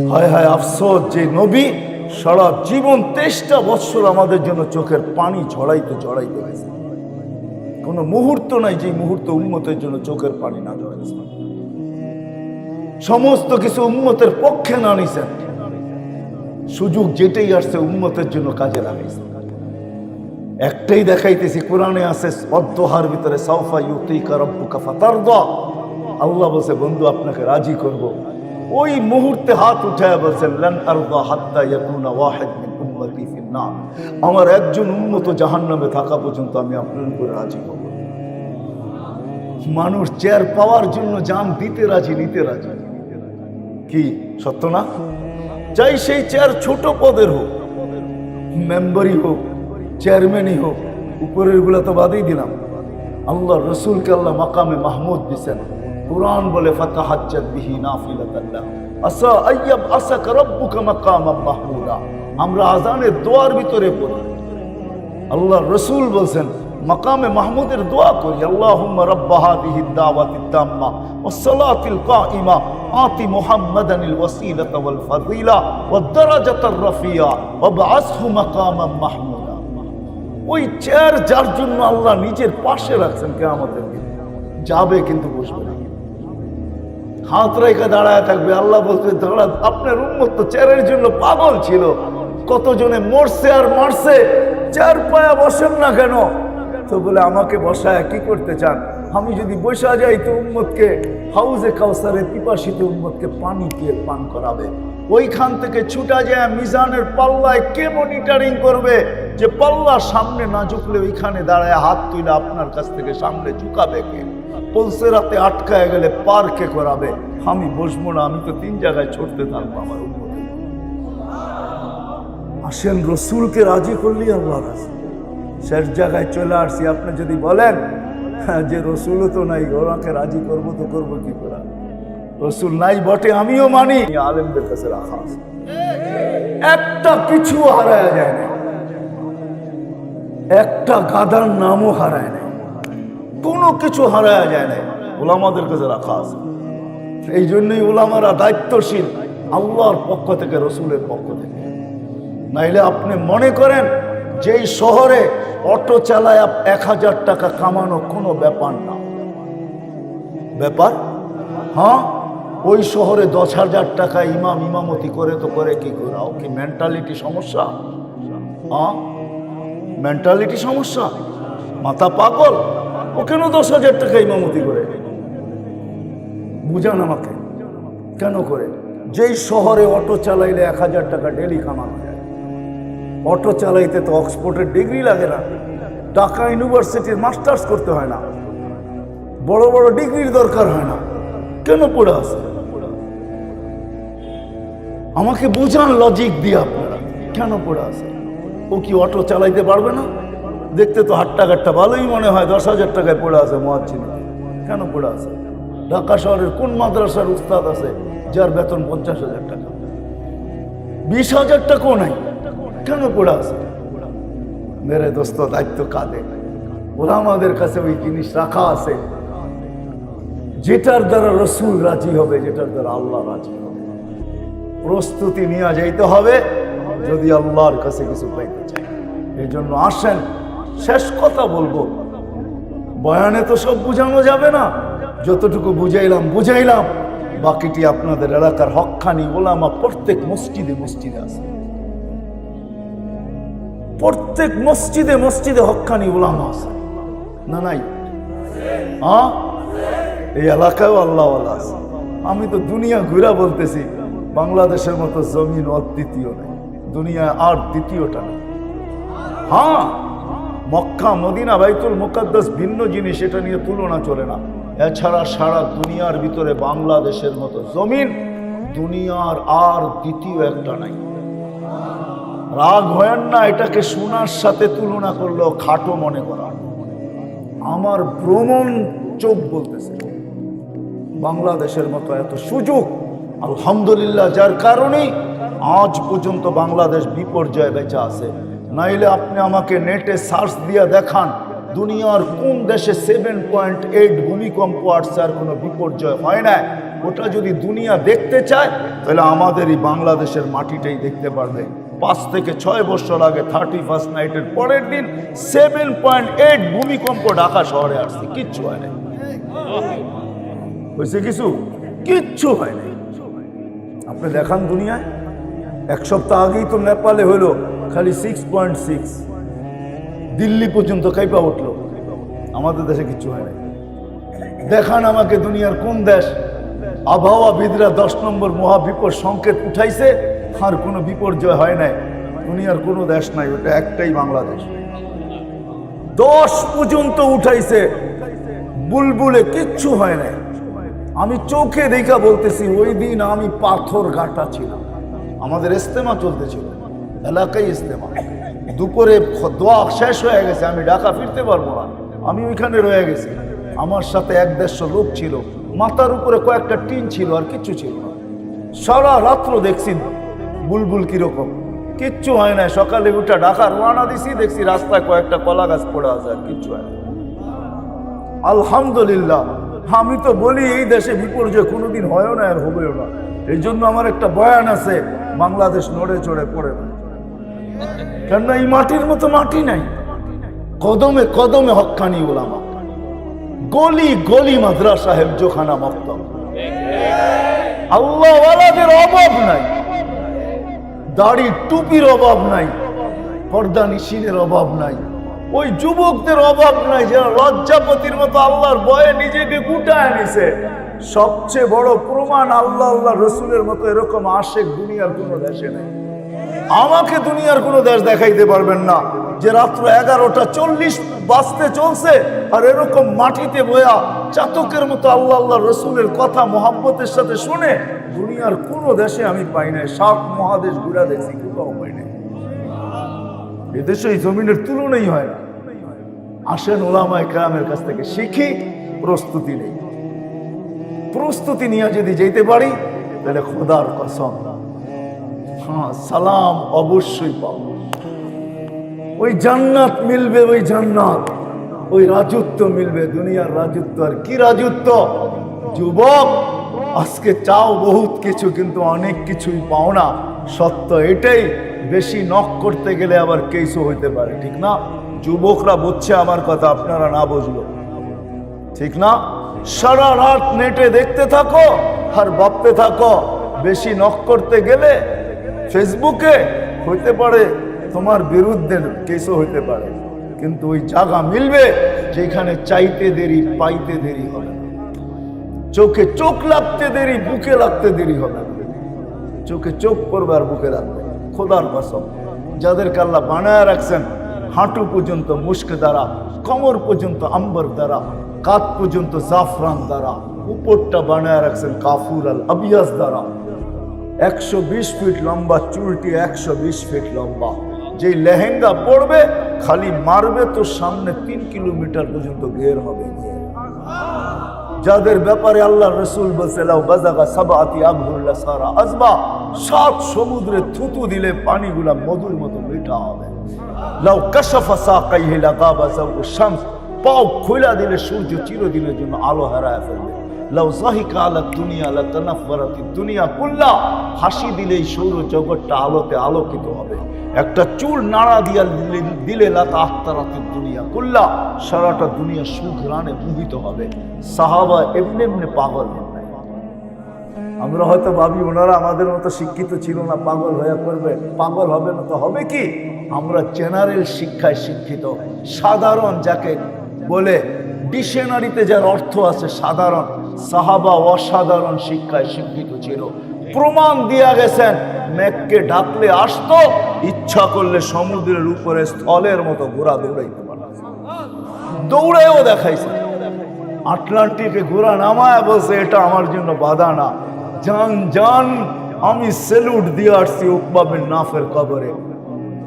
হায় হায় আফসোস, যে নবী সারা জীবন 23টা বৎসর আমাদের জন্য চোখের পানি ঝরাইতে গেছে, কোনো মুহূর্ত নাই যে মুহূর্ত উম্মতের জন্য চোখের পানি না ঝরাইছে। সমস্ত কিছু উম্মতের পক্ষে না নিছেন, সুযোগ যেটাই আসছে উম্মতের জন্য কাজে লাগাইছে। একটাই দেখাইতেছি, কোরআনে আছে অদ্দোহার ভিতরে সাউফা ইউতিকা রাব্বুকা ফাতারদা। আল্লাহ বলছে বন্ধু আপনাকে রাজি করব। ওই মুহূর্তে হাত উঠায় বলছেন লান আরদা হাত্তা ইয়াকুনা ওয়াহিদ মিন উম্মতি ফিন নার, আমার একজন উম্মত জাহান্নামে থাকা পর্যন্ত আমি আপনার উপরে রাজি হব। মানুষ চেয়ার পাওয়ার জন্য জান দিতে রাজি, নিতে রাজি। কি সত্য না? চাই সেই চেয়ার ছোট পদের হোক, মেম্বারই হোক, চেয়ারম্যানই হোক, উপরের গুলা তো বাদেই দিলাম। আল্লাহ রসুলকে আল্লাহ মাকামে মাহমুদ দিছেন। কুরআন বলে ফাতাহাজ্জাত বিহি নাফিলাতান লাক আসা আইয়াব আসাকা রাব্বুকা মাকামাম মাহমুদা। আমরা আজানের দোয়ার ভিতরে পড়ি, আল্লাহ রসুল বলছেন মাকামে মাহমুদের দোয়া করি, আল্লাহুম্মা রাব্বা হাযিহিদ দাওয়াতিত তাম্মা ওয়াস সালাতিল কাইমা আতি মুহাম্মাদানিল ওয়াসিলাতা ওয়াল ফাযিলা ওয়াদ দারাজাতার রাফিয়া ওয়াবআসহু মাকামাম মাহমুদা। ওই চেয়ার যার জন্য আল্লাহ নিজের পাশে রাখছেন কিয়ামতের দিন, যাবে কিন্তু বসবে না, হাত রেখে দাঁড়ায় থাকবে। আল্লাহ বলতে দাঁড়া, আপনার উম্মত তো চেয়ারের জন্য পাগল ছিল, কতজনে মরছে আর মারছে, চেয়ার পায়া বসেন না কেন? তো বলে আমাকে বসায় কি করতে চান? আমি যদি বসা যাই তো উম্মতকে হাউজে কাউসারে পিপাসিত উম্মতকে পানি দিয়ে পান করাবে। ওইখান থেকে ছুটা যায় মিজানের পাল্লায় কে মনিটরিং করবে যে পাল্লা সামনে না ঝুঁকলে ওইখানে দাঁড়ায় হাত তুলে আপনার কাছ থেকে সামনে ঝুঁকাবে কে? পলসেরাতে আটকায় গেলে পার কে করাবে? আমি বসবো না, আমি তো 3 জায়গায় ছড়তে থাকবো আমার উম্মতে। আসেন রসুলকে রাজি করলি আল্লাহ রাজি, শেষ জায়গায় চলে আসছি। আপনি যদি বলেন যে রসুলও তো নাই, ওনাকে রাজি করবো তো করবো কি করে? রসুল নাই বটে, আমিও মানি, আলেমদের কাছে রাখা আছে, একটা কিছু হারায় যায় না, একটা গাদার নামও হারায় না, কোনো কিছু হারায় যায় না, ওলামাদের কাছে রাখা আছে। এই জন্যই ওলামারা দায়িত্বশীল আল্লাহর পক্ষ থেকে, রসুলের পক্ষ থেকে। নাইলে আপনি মনে করেন যেই শহরে অটো চালায় 1000 টাকা কামানো কোনো ব্যাপার না, ব্যাপার? হ্যাঁ, ওই শহরে 10,000 টাকা ইমামতি করে তো করে কি করে? ও কি মেন্টালিটি সমস্যা? হ্যাঁ, মেন্টালিটি সমস্যা, মাথা পাগল। ও কেন 10,000 টাকা ইমামতি করে? বুঝান আমাকে, কেন করে? যেই শহরে অটো চালাইলে 1000 টাকা ডেলি কামানো যায়। অটো চালাইতে তো অক্সফোর্ডের ডিগ্রি লাগে না, ঢাকা ইউনিভার্সিটির মাস্টার্স করতে হয় না, বড় বড় ডিগ্রির দরকার হয় না, কেন পড়ে আছে? আমাকে বুঝান লজিক দিয়ে আপনারা, কেন পড়ে আছে? ও কি অটো চালাইতে পারবে না? দেখতে তো হাট্টাঘাটটা ভালোই মনে হয়, 10,000 টাকায় পড়ে আছে মুয়াজ্জিন, কেন পড়ে আছে? ঢাকা শহরের কোন মাদ্রাসার উস্তাদ আছে যার বেতন 50,000 টাকা? 20,000 টাকাও নাই, কেন পড়ে আছে? মেরে দোস্ত, দায়িত্ব কাঁদে। ওরা আমাদের কাছে ওই জিনিস রাখা আছে যেটার দ্বারা রসুল রাজি হবে, যেটার দ্বারা আল্লাহ রাজি হবে। প্রস্তুতি নিয়ে যাইতে হবে যদি আল্লাহর কাছে কিছু পাইতে চাই। এই জন্য আসেন, শেষ কথা বলবো, বয়ানে তো সব বুঝানো যাবে না, যতটুকু বুঝাইলাম, বাকিটি আপনাদের এলাকার হক্কানি ওলামা প্রত্যেক মসজিদে আছে, প্রত্যেক মসজিদে হক্কানি ওলামা আছে না? নাই? হ্যাঁ, এই এলাকায়ও আল্লাহওয়ালা আছে। আমি তো দুনিয়া ঘুরা বলতেছি, বাংলাদেশের মতো জমিন অদ্বিতীয় নেই, দুনিয়ায় আর দ্বিতীয়টা নেই। হ্যাঁ, মক্কা মদিনা বাইতুল মুকাদ্দাস ভিন্ন জিনিস, এটা নিয়ে তুলনা চলে না। এছাড়া সারা দুনিয়ার ভিতরে বাংলাদেশের মতো জমিন দুনিয়ার আর দ্বিতীয় একটা নাই। রাগ হয় না, এটাকে সোনার সাথে তুলনা করলেও খাটো মনে করা। আমার ভ্রমণ চোখ বলতেছে বাংলাদেশের মতো এত সুযোগ আলহামদুলিল্লাহ, যার কারণেই আজ পর্যন্ত বাংলাদেশ বিপর্যয়ে বেঁচে আছে। নাইলে আপনি আমাকে নেটে সার্চ দিয়ে দেখান দুনিয়ার কোন দেশে 7.8 ভূমিকম্প আসছে আর কোনো বিপর্যয় হয় না। ওটা যদি দুনিয়া দেখতে চায় তাহলে আমাদের এই বাংলাদেশের মাটিটাই দেখতে পারবে। 5 থেকে 6 বছর আগে 31st নাইটের পরের দিন 7.8 ভূমিকম্প ঢাকা শহরে আসছে, কিচ্ছু হয় নাই। হয়েছে কিছু? কিচ্ছু হয় নাই। আপনি দেখান দুনিয়ায়, 1 সপ্তাহ আগেই তো নেপালে হলো খালি 6.6, দিল্লি পর্যন্ত কাইপা উঠলো। আমাদের দেশে কিচ্ছু হয় নাই। দেখান আমাকে দুনিয়ার কোন দেশ আবহাওয়াবিদরা 10 নম্বর মহাবিপদ সংকেত উঠাইছে আর কোনো বিপর্যয় হয় নাই? দুনিয়ার কোনো দেশ নাই, ওটা একটাই বাংলাদেশ। 10 পর্যন্ত উঠাইছে, বুলবুলে কিচ্ছু হয় নাই। আমি চোখে দেখা বলতেছি, ওই দিন আমি পাথর ঘাটা ছিলাম, আমাদের ইস্তেমা চলতেছিল, এলাকায় ইস্তেমা। দুপুরে দোয়া শেষ হয়ে গেছে, আমি ঢাকা ফিরতে পারবো না, আমি ওইখানে রয়ে গেছি। আমার সাথে 1-150 লোক ছিল, মাথার উপরে কয়েকটা টিন ছিল, আর কিচ্ছু ছিল না। সারা রাত্র দেখছি বুলবুল কিরকম, কিচ্ছু হয় না। সকালে উঠে ঢাকা রওনা দিছি, দেখছি রাস্তায় কয়েকটা কলা গাছ পড়ে আছে, আর কিচ্ছু হয় না। আলহামদুলিল্লাহ। আমি তো বলি এই দেশে বিপর্যয় কোনোদিন হয়ও না, আর হবেও না। এই জন্য আমার একটা বয়ান আছে, বাংলাদেশ নড়ে চড়ে পড়ে না, কেননা এই মাটির মতো মাটি নাই। কদমে কদমে হক্কানি ওলামা, গলি গলি মাদ্রাসা হেফজোখানা মক্তব, আল্লাহওয়ালাদের অভাব নাই, দাড়ি টুপির অভাব নাই, পর্দা নিশিনের অভাব নাই, ওই যুবকদের অভাব নাই যারা লজ্জাপতির মতো আল্লাহর ভয়ে নিজেকে গুটায় নিছে। সবচেয়ে বড় প্রমাণ, আল্লাহ আল্লাহ রসুলের মতো এরকম আশেক দুনিয়ার কোনো দেশে নেই। আমাকে দুনিয়ার কোনো দেশ দেখাইতে পারবেন না যে রাত্র 11:40 বাজতে চলছে আর এরকম মাটিতে বয়া চাতকের মতো আল্লাহ আল্লাহ রসুলের কথা মোহাব্বতের সাথে শুনে। দুনিয়ার কোনো দেশে আমি পাই নাই। 7 মহাদেশ ঘুরা দেখছি, কোথাও পাই নাই। এদেশে এই জমিনের তুলনাই হয় না। আসেন ওলামায়ে কেরামের কাছ থেকে শিখি। প্রস্তুতি নেই, প্রস্তুতি নিয়ে যদি যেতে পারি তাহলে খোদার কসম, হ্যাঁ, সালাম অবশ্যই পাবো। ওই জান্নাত মিলবে, ওই জান্নাত, ওই রাজত্ব মিলবে। দুনিয়ার রাজত্ব আর কি রাজত্ব? যুবক, আজকে চাও বহুত কিছু, কিন্তু অনেক কিছুই পাও না। সত্য এটাই। বেশি নক করতে গেলে আবার কেসও হইতে পারে, ঠিক না? যুবকরা বুঝছে আমার কথা, আপনারা না বুঝলো, ঠিক না? সারা রাত নেটে দেখতে থাকো আর ভাবতে থাকো, বেশি নক করতে গেলে ফেসবুকে হইতে পারে তোমার বিরুদ্ধে কেসও হইতে পারে। কিন্তু ওই জায়গা মিলবে যেখানে চাইতে দেরি পাইতে দেরি হবে, চোখে চোখ লাগতে দেরি বুকে লাগতে দেরি হবে। চোখে চোখ পড়বে আর বুকে লাগবে। খোদার কসম, যাদেরকে আল্লাহ বানায় রাখছেন হাঁটু পর্যন্ত মুস্ক দ্বারা, কোমর পর্যন্ত আম্বর দ্বারা, কাঁধ পর্যন্ত জাফরান দ্বারা, উপরটা বানায় রাখছেন কাফুর আল আবিয়াস দ্বারা। 120 ফিট লম্বা চুলটি, 120 ফিট লম্বা। যেই লেহেঙ্গা পড়বে খালি মারবে তো সামনে 3 কিলোমিটার পর্যন্ত ঘের হবে। যাদের ব্যাপারে আল্লাহ রসুল বলছে, লাউ বাযাগা সাবআতি আবহুল্লা সারা আজবা, 7 সমুদ্রে থুতু দিলে পানিগুলা মধুর মতো মিঠা হবে। লাউ কাশাফা সাকাইহি লাগাবা যাওউ শামস, পাও খোলা দিলে সূর্য চিরদিনের জন্য আলো হারায় ফেলবে। লাউ যাহিকা আলা দুনিয়া লাতানাফফারাতিদ দুনিয়া কুল্লা, হাসি দিলেই সৌর জগৎটা আলোতে আলোকিত হবে। একটা চুল নাড়া দিয়া দিলে লাতাহতারাতিদ দুনিয়া কুল্লা, সারাটা দুনিয়া সুঘ্রাণে মোহিত হবে। সাহাবা এমনি এমনি পাগল হন নাই। আমরা হয়তো ভাবি ওনারা আমাদের মতো শিক্ষিত ছিল না, পাগল হয়ে করবে, পাগল হবে না তো হবে কি? আমরা জেনারেল শিক্ষায় শিক্ষিত, সাধারণ যাকে বলে ডিকশনারিতে যার অর্থ আছে সাধারণ। সাহাবা অসাধারণ শিক্ষায় শিক্ষিত ছিল। প্রমাণ দিয়া গেছেন, মেঘকে ডাকলে আসতো, ইচ্ছা করলে সমুদ্রের উপরে স্থলের মতো ঘোড়া দৌড়াইতে পারে, দৌড়েও দেখাইছে। আটলান্টিকে ঘোড়া নামায় বলছে, এটা আমার জন্য বাধা না, জান জান আমি সেলুট দিয়ে আসছি উকবা বিন নাফের কবরে।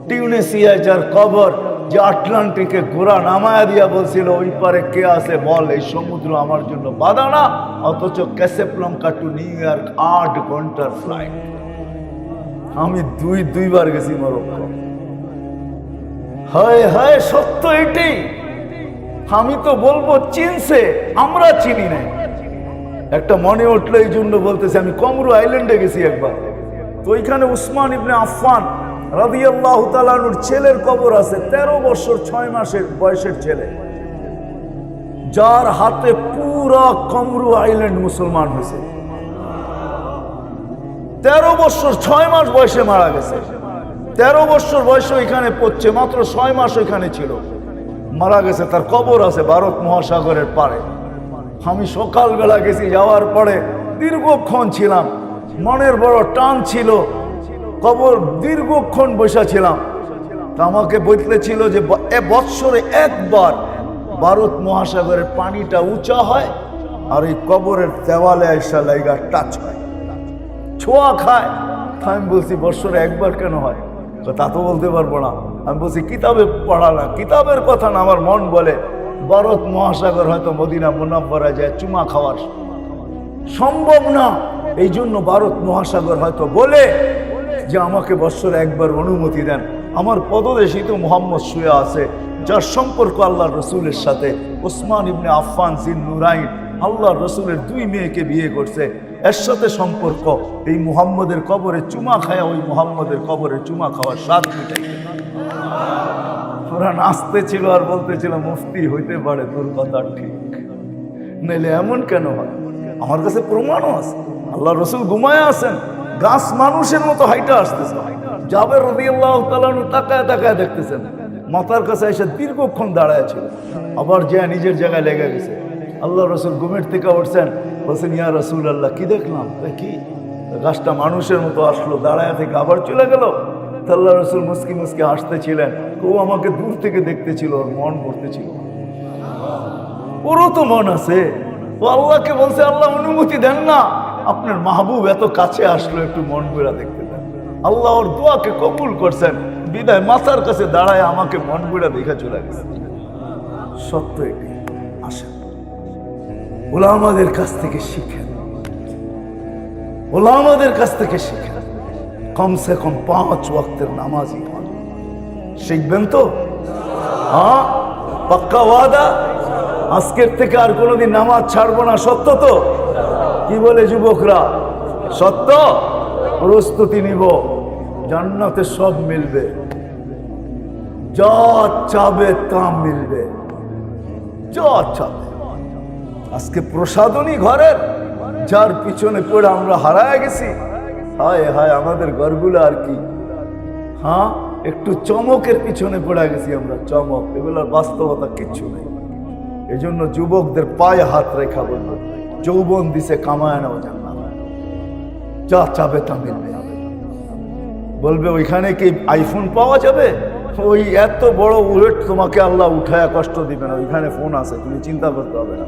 টিউনিসিয়ায় যার কবর, যে আটলান্টিকে ঘোড়া নামায়া দিয়া বলছিল ওই পারে কে আছে বল, এই সমুদ্র আমার জন্য বাধা না। অথচ ক্যাসাব্লাঙ্কা টু নিউ ইয়র্ক 8 ঘন্টার ফ্লাইট। আমি দুইবার গেছি মরক্কো। হায় হায়, সত্য এটাই। আমি তো বলবো চিনছে, আমরা চিনি নাই। একটা মনে উঠলো, এই জন্য বলতেছে আমি কমরু আইল্যান্ডে গেছি একবার, তো ওইখানে উসমান ইবনে আফফান রাদিয়াল্লাহু তাআলা আনহুর ছেলের কবর আছে, 13 বছর 6 মাসের বয়সের ছেলে, যার হাতে পুরা কমরু আইল্যান্ড মুসলমান হয়েছে। 13 বছর 6 মাস বয়সে মারা গেছে। 13 বছর বয়সে ওইখানে পড়ছে, মাত্র 6 মাস ওইখানে ছিল, মারা গেছে। তার কবর আছে ভারত মহাসাগরের পারে। আমি সকালবেলা গেছি, যাওয়ার পরে দীর্ঘক্ষণ ছিলাম, মনের বড় টান ছিল, কবর দীর্ঘক্ষণ বসা ছিলাম। তা আমাকে বলতেছিল যে বৎসরে একবার ভারত মহাসাগরের পানিটা উঁচা হয় আর এই কবরের দেওয়ালে আইসা লাইগা টাচ হয়, ছোঁয়া খায়। আমি বলছি বৎসরে একবার কেন হয়? তা তো বলতে পারবো না। আমি বলছি কিতাবে পড়া না, কিতাবের কথা না, আমার মন বলে ভারত মহাসাগর হয়তো মদিনা মুনাব্বরায় যায় চুমা খাওয়ার সম্ভব না, এই জন্য ভারত মহাসাগর হয়তো বলে যে আমাকে বৎসরে একবার অনুমতি দেন। আমার পদদেশে তো মুহাম্মদ শুয়ে আছে, যার সম্পর্ক আল্লাহর রসুলের সাথে। উসমান ইবনে আফফান জিন নুরাইন আল্লাহর রসুলের 2 মেয়েকে বিয়ে করছে, এর সাথে সম্পর্ক। এই মুহাম্মদের কবরে চুমা খায়া ওই মুহাম্মদের কবরে চুমা খাওয়ার স্বাদ মিটাই। ওরা নাচতে ছিল আর বলতেছিল মুফতি হইতে পারে তোর কথা ঠিক, নাইলে এমন কেন হয়? আমার কাছে প্রমাণও আছে, আল্লাহ রসুল ঘুমায় আছেন, গাছ মানুষের মতো হাইটা আসতেছে। জাবের রাদিয়াল্লাহু তাআলা তাকায় তাকায় দেখতেছেন, মাথার কাছে এসে দীর্ঘক্ষণ দাঁড়ায় ছিল, আবার যে নিজের জায়গায় লেগে গেছে। আল্লাহ রসুল ঘুমের থেকে উঠছেন, বলছেন ইয়া রাসূলুল্লাহ কি দেখলাম? কি? গাছটা মানুষের মতো আসলো, দাঁড়ায় থেকে আবার চলে গেল। আল্লাহ রসুল মুস্কি মুস্কি হাসতেছিলেন। ও আমাকে দূর থেকে দেখতেছিল, ওর মন পড়তেছিল, ওরও তো মন আছে। ও আল্লাহকে বলছে আল্লাহ অনুমতি দেন না, আপনার মাহবুব এত কাছে আসলো, একটু মন ভরা দেখতে দেন। আল্লাহ ওর দোয়াকে কবুল করছেন, বিদায় মাথার কাছে দাঁড়ায় আমাকে মন ভরা দেখে চলে গেছে। সত্য এটি। আসেন ওলামাদের কাছ থেকে শিখেন, ওলামাদের কাছ থেকে শিখেন, কমসে কম 5 ওয়াক্তের নামাজি হন। শিখবেন তো? হ্যাঁ, পাক্কা ওয়াদা? আজকের থেকে আর কোনোদিন নামাজ ছাড়বো না, সত্য তো? কি বলে যুবকরা? সত্য? প্রস্তুতি নিব, জান্নাতে সব মিলবে, যা চাবে তা মিলবে, যা চাবে। আজকে প্রসাদনী ঘরের, যার পিছনে পড়ে আমরা হারায় গেছি। হায় হায় আমাদের ঘরগুলো আর কি, হ্যাঁ একটু চমকের পিছনে পড়ে গেছি আমরা, চমক, এগুলোর বাস্তবতা কিচ্ছু নেই। এজন্য যুবকদের পায়ে হাত রেখা বলব, যৌবন দিছে কামায় নাও জান্নাত, যা চাবে তা মিলবে। বলবে ওইখানে কি আইফোন পাওয়া যাবে? ওই এত বড় উলেট তোমাকে আল্লাহ উঠায় কষ্ট দিবে না, ওইখানে ফোন আছে, তুমি চিন্তা করতে হবে না।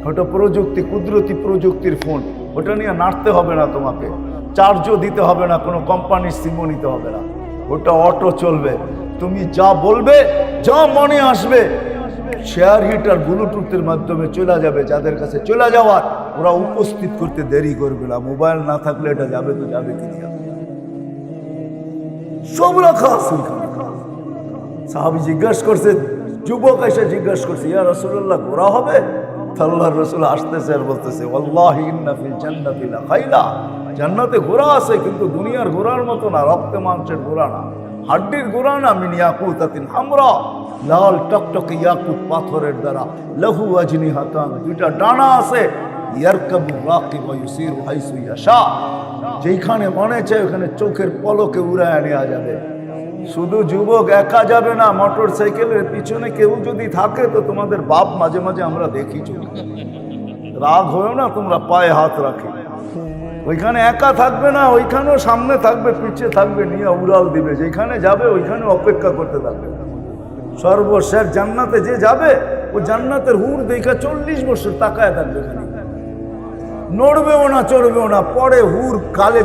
ওটা প্রযুক্তি, কুদরতি প্রযুক্তির ফোন, ওটা নিয়ে নাড়তে হবে না, তোমাকে চার্জও দিতে হবে না, কোনো কোম্পানির সিমও নিতে হবে না, ওটা অটো চলবে। তুমি যা বলবে, যা মনে আসবে, শেয়ার হিটার ব্লুটুথের মাধ্যমে চলে যাবে। যাদের কাছে চলে যাওয়ার, ওরা উপস্থিত করতে দেরি করবে না। মোবাইল না থাকলে এটা যাবে তো যাবে কি না, সব রাখা আছে। সাহাবী জিজ্ঞাসা করছে, যুবক এসে জিজ্ঞাসা করছে ইয়া রাসূলুল্লাহ ঘোরা হবে? আল্লাহর রাসূল আসতেছে আর বলতেছে ওয়াল্লাহি ইন্না ফিল জান্নাতি লাখাইলা, জান্নাতে ঘোড়া আছে, কিন্তু দুনিয়ার ঘোড়ার মতো না, রক্তে মাংসের ঘোড়া না, হাড্ডির ঘোড়া না, মিন ইয়াকুতাতিন হামরা, লাল টকটকে ইয়াকুত পাথরের দ্বারা, লাহু আজনিহাতান, 2টা ডানা আছে, ইয়ারকাবু রাকিব ওয়া ইউসিরু হাইসু ইয়াশা, যেখানে মনে চায় ওখানে চোখের পলকে উড়ায় নেওয়া যাবে। শুধু যুবক একা যাবে না, মোটর সাইকেলের পিছনে কেউ যদি থাকে তো তোমাদের বাপ মাঝে মাঝে আমরা দেখি, রাগ হয়েও না, তোমরা পায়ে হাত রাখে। ওইখানে একা থাকবে না, ওইখানেও সামনে থাকবে, পিছিয়ে থাকবে, নিয়ে উড়াল দিবে। যেখানে যাবে ওইখানে অপেক্ষা করতে থাকবে। সর্বশেষ জান্নাতে যে যাবে, ও জান্নাতের হুর দেখা 40 বছর তাকায় থাকবে, নড়বেও না, চড়বেও না, পরে হুর কালে